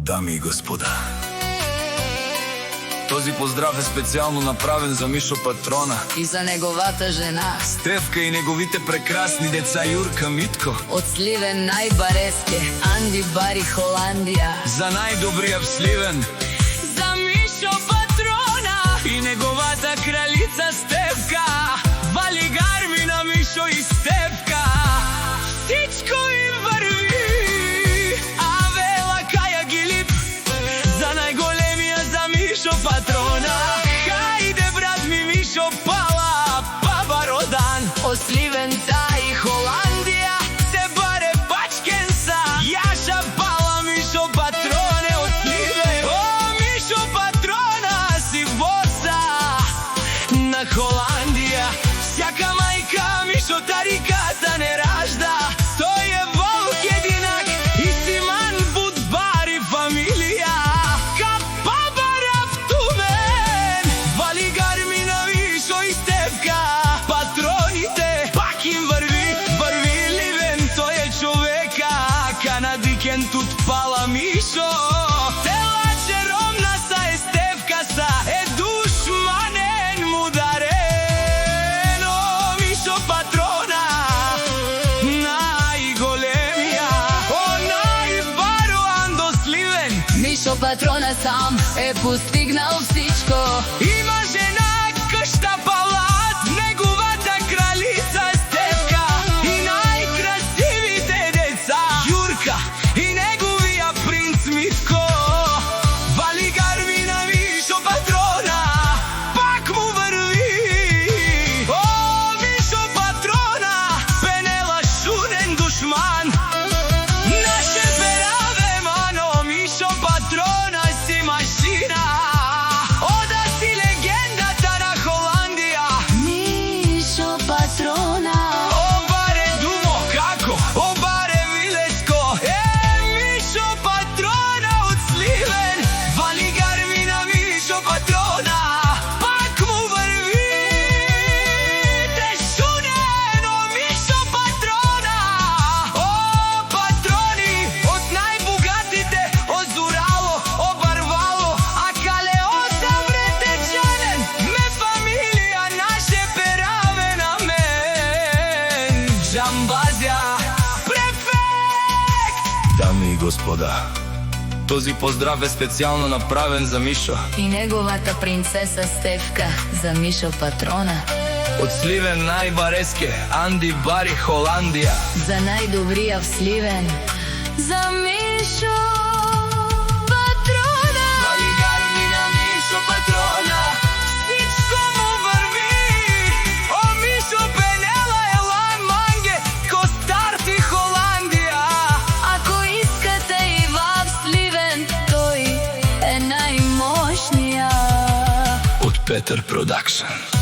Дами и господа, този поздрав е специално направен за Мишо Патрона и за неговата жена Стефка и неговите прекрасни деца Юрка, Митко. Од Сливен најбареске Анди Бари Холандија. За најдобрија в Сливен, За Мишо Патрона и неговата кралица Стефка. Вали гарми на Мишо и Стефка. Всичко им върви, а вела каја ги лип. За најголемија, за Мишо Патрона. Хајде брат ми Мишо, пала баба родан. Од Сливента и Холандија се баре бачкен са. Јаша пала Мишо Патроне од Сливен. О, Мишо Патрона си боса на Холандија. Сјака мајка Мишо тариката не ражда. Тој е волк единак и Симан Будбари фамилија. Капа Рафтумен, вали гарми на Мишо и Стефка. Патроните пак им върви ливен. Тој е човека, канадикен тут пала Мишо. Телаче ромна са е Стефка са, е душманен мударен. О, Мишо Патрона, најголемија, о, најбароан до Сливен. Мишо Патрона сам е постигнал всичко. Има жена, къща, палат, неговата кралица Стефка и најкрасивите деца Юрка и неговија принц Митко. Вали гарми на Мишо Патрона, пак му върви. О, Мишо Патрона, пенела шунен душман. Наше пераве мано, Мишо Патрона си машина. Ода си легендата на Холандија. Мишо Патрона. О, баре думо, како? О, баре вилеско. Мишо Патрона од Сливен. Вали гарми на Мишо Патрона, пак му върви. Те шунен, о, Мишо Патрона. О, патрони од најбогатите, озурало, обарвало, а калеота вретечанен. Ме фамилија наше пераве на мен. Джамбазија, префект! Дами и господа, този поздрав е специјално направен за Мишо. И неговата принцеса Стефка, за Мишо Патрона. Од Сливен најбареске Анди Бари Холандија. За најдобрија в Сливен, за Мишо Патрона. Вали гарми на Мишо Патрона, всичко му върви. О, Мишо пенела е ламанге, костарти Холандија. Ако искате и в Сливен, тој е најмошнија. Од Петър Продакшн.